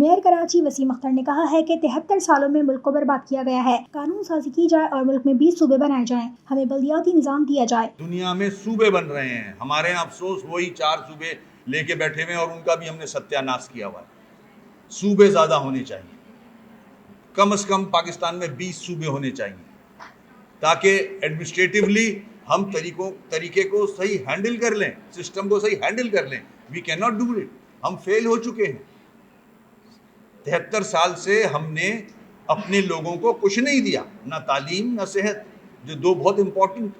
Mayor Karachi Wasim Akhtar ने कहा है कि 73 सालों में मुल्क को बर्बाद किया गया है। कानून साजी की जाए और मुल्क में 20 सूबे बनाए जाएं। हमें बल्दियाती निजाम दिया जाए। दुनिया में सूबे बन रहे हैं, हमारे यहाँ अफसोस वही 4 सूबे लेके बैठे हुए हैं और उनका भी हमने सत्यानाश किया हुआ है। सूबे ज्यादा होने चाहिए, कम से कम पाकिस्तान में 20 सूबे होने चाहिए ताकि एडमिनिस्ट्रेटिवली हम तरीके को सही हैंडल कर लें, सिस्टम को सही हैंडल कर लें। We can not do it, हम फेल हो चुके हैं। 73 साल से हमने अपने लोगों को कुछ नहीं दिया, ना तालीम ना सेहत, जो 2 बहुत इंपॉर्टेंट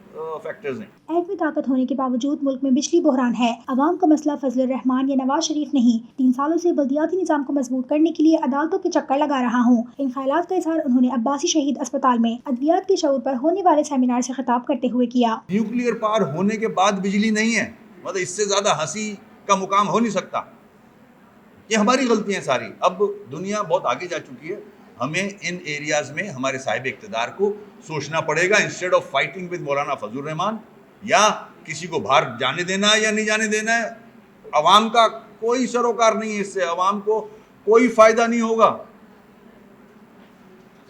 फैक्टर्स हैं। ऐड में ताकत होने के बावजूद मुल्क में बिजली बहरान है। अवाम का मसला फजलुर रहमान या नवाज शरीफ नहीं। 3 सालों से बल्दियाती निजाम को मजबूत करने के लिए अदालतों के चक्कर लगा रहा हूँ। इन ख्यालात का इजहार उन्होंने अब्बासी शहीद अस्पताल में अद्वियात के शऊर पर होने वाले सेमिनार से खिताब करते हुए किया। न्यूक्लियर पावर होने के बाद बिजली नहीं है, मतलब इससे ज्यादा हंसी का मुकाम हो नहीं सकता। ये हमारी गलतियां सारी। अब दुनिया बहुत आगे जा चुकी है, हमें इन एरियाज में हमारे साहिब इक़्तिदार को सोचना पड़ेगा। इंस्टेड ऑफ फाइटिंग विद मौलाना फजलुर रहमान या किसी को बाहर जाने देना है या नहीं जाने देना है, अवाम का कोई सरोकार नहीं है, इससे अवाम को कोई फायदा नहीं होगा।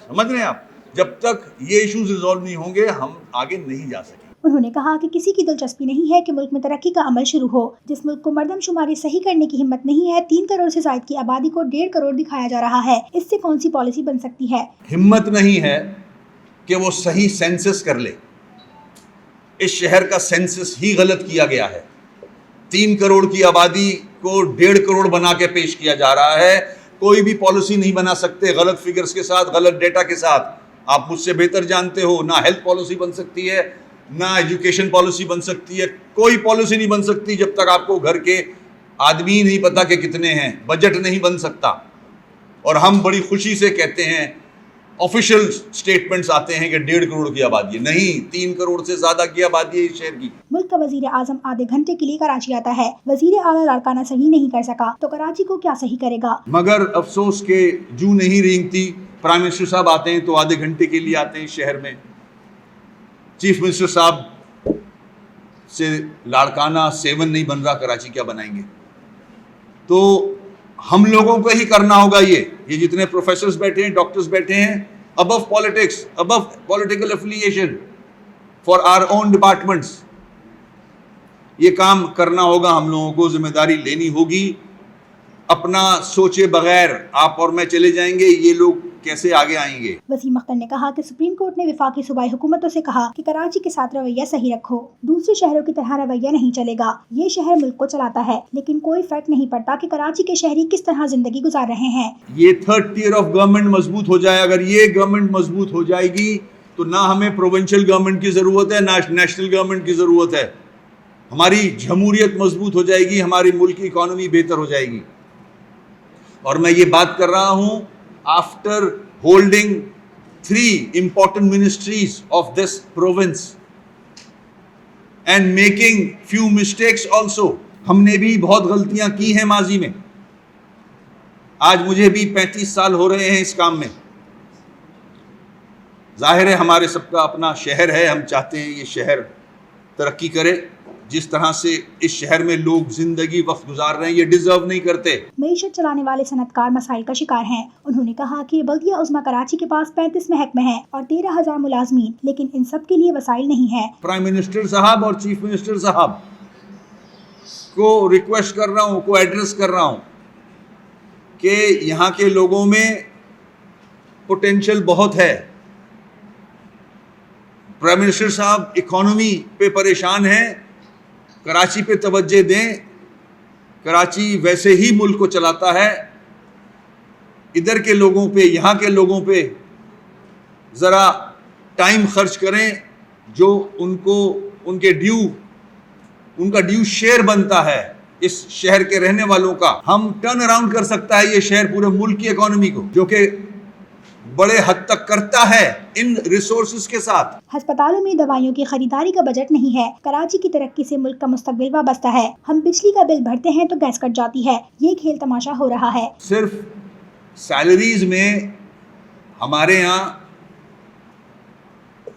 समझ रहे हैं आप? जब तक ये इश्यूज रिजॉल्व नहीं होंगे हम आगे नहीं जा सकेंगे। उन्होंने कहा कि किसी की दिलचस्पी नहीं है कि मुल्क में तरक्की का अमल शुरू हो। जिस मुल्क को मर्दमशुमारी सही करने की हिम्मत नहीं है, 3 करोड़ से ज्यादा की आबादी को 1.5 करोड़ दिखाया जा रहा है। इससे कौन सी पॉलिसी बन सकती है? हिम्मत नहीं है कि वो सही सेंसस कर ले। इस शहर का सेंसस ही गलत किया गया है। 3 करोड़ की आबादी को 1.5 करोड़ बना के पेश किया जा रहा है। कोई भी पॉलिसी नहीं बना सकते गलत फिगर्स के साथ, गलत डेटा के साथ। आप मुझसे बेहतर जानते हो, ना हेल्थ पॉलिसी बन सकती है, ना एजुकेशन पॉलिसी बन सकती है। कोई पॉलिसी नहीं बन सकती जब तक आपको घर के आदमी नहीं पता कि कितने हैं। बजट नहीं बन सकता। और हम बड़ी खुशी से कहते हैं, ऑफिशियल स्टेटमेंट्स आते हैं कि 1.5 करोड़ की आबादी है। नहीं, 3 करोड़ से ज्यादा की आबादी है इस शहर की। मुल्क का वजीर आजम आधे घंटे के लिए कराची आता है। वजीर आला लाड़काना सही नहीं कर सका तो कराची को क्या सही करेगा? मगर अफसोस के जू नहीं रेंगती। प्राइम मिनिस्टर साहब आते हैं तो आधे घंटे के लिए आते हैं इस शहर में। चीफ मिनिस्टर साहब से लाड़काना 7 नहीं बन रहा, कराची क्या बनाएंगे? तो हम लोगों को ही करना होगा। ये जितने प्रोफेसर्स बैठे हैं, डॉक्टर्स बैठे हैं, above politics, above political affiliation, for our own departments, ये काम करना होगा। हम लोगों को जिम्मेदारी लेनी होगी। अपना सोचे बगैर आप और मैं चले जाएंगे, ये लोग कैसे आगे आएंगे? वसीम अख्तर ने कहा कि सुप्रीम कोर्ट ने विफाकी सूबाई हुकूमतों से कहा कि कराची के साथ रवैया सही रखो। दूसरे शहरों की तरह रवैया नहीं चलेगा। ये शहर मुल्क को चलाता है, लेकिन कोई फर्क नहीं पड़ता कि कराची के शहरी किस तरह जिंदगी गुजार रहे हैं। ये 3rd टियर ऑफ गवर्नमेंट मजबूत हो जाए। अगर ये गवर्नमेंट मजबूत हो जाएगी तो ना हमें प्रोविंशियल गवर्नमेंट की जरूरत है, ना नेशनल गवर्नमेंट की जरूरत है। हमारी जमहूरियत मजबूत हो जाएगी, हमारी मुल्क की इकोनॉमी बेहतर हो जाएगी। और मैं ये बात कर रहा हूं after holding 3 important ministries of this province and making few mistakes also. हमने भी बहुत गलतियां की हैं माजी में। आज मुझे भी 35 साल हो रहे हैं इस काम में। जाहिर है हमारे सबका अपना शहर है, हम चाहते हैं ये शहर तरक्की करे। जिस तरह से इस शहर में लोग जिंदगी वक्त गुजार रहे हैं, ये डिजर्व नहीं करते। मईशत चलाने वाले सनतकार मसाइल का शिकार हैं। उन्होंने कहा कि बल्दिया उज़्मा कराची के पास 35 महकमे हैं और 13,000 मुलाजमीन, लेकिन इन सब के लिए वसाइल नहीं है। प्राइम मिनिस्टर साहब और चीफ मिनिस्टर साहब को रिक्वेस्ट कर रहा हूँ, को एड्रेस कर रहा हूँ कि यहाँ के लोगों में पोटेंशियल बहुत है। प्राइम मिनिस्टर साहब इकोनॉमी पे परेशान हैं, कराची पे तवज्जो दें। कराची वैसे ही मुल्क को चलाता है। इधर के लोगों पे, यहाँ के लोगों पे ज़रा टाइम खर्च करें, जो उनका ड्यू शेयर बनता है इस शहर के रहने वालों का। हम टर्न अराउंड कर सकता है ये शहर पूरे मुल्क की इकोनॉमी को, जो कि बड़े हद तक करता है इन रिसोर्सेज के साथ। अस्पतालों में दवाइयों की खरीदारी का बजट नहीं है। कराची की तरक्की से मुल्क का मुस्तकबिल वाबस्ता है। हम बिजली का बिल भरते हैं तो गैस कट जाती है। ये खेल तमाशा हो रहा है। सिर्फ सैलरीज में हमारे यहाँ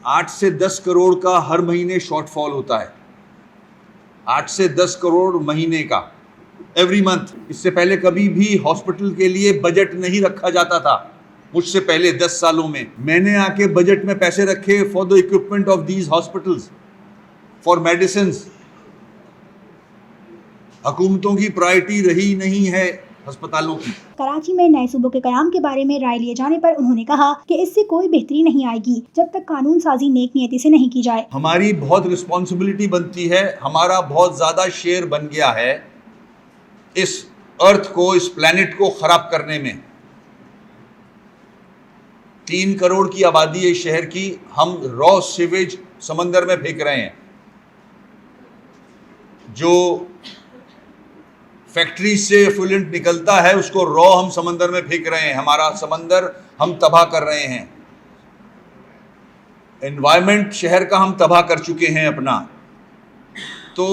8 से 10 करोड़ का हर महीने शॉर्टफॉल होता है। 8 से 10 करोड़ महीने का। Every month. इससे पहले कभी भी हॉस्पिटल के लिए बजट नहीं रखा जाता था। मुझसे पहले 10 सालों में मैंने आके बजट में पैसे रखे for the equipment of these hospitals, for medicines. हुकूमतों की प्रायोरिटी रही नहीं है अस्पतालों की। कराची में नए सूबों के कयाम के बारे में राय लिए जाने पर उन्होंने कहा कि इससे कोई बेहतरी नहीं आएगी जब तक कानून साजी नेक नियति से नहीं की जाए। हमारी बहुत रिस्पॉन्सिबिलिटी बनती है, हमारा बहुत ज़्यादा शेयर बन गया है इस अर्थ को, इस प्लैनेट को खराब करने में। 3 करोड़ की आबादी है इस शहर की, हम रॉ सीवेज समंदर में फेंक रहे हैं। जो फैक्ट्री से एफ्लुएंट निकलता है उसको रॉ हम समंदर में फेंक रहे हैं। हमारा समंदर हम तबाह कर रहे हैं। एनवायरनमेंट शहर का हम तबाह कर चुके हैं अपना। तो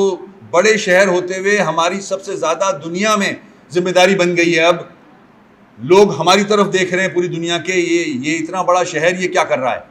बड़े शहर होते हुए हमारी सबसे ज़्यादा दुनिया में जिम्मेदारी बन गई है। अब लोग हमारी तरफ देख रहे हैं पूरी दुनिया के, ये इतना बड़ा शहर ये क्या कर रहा है।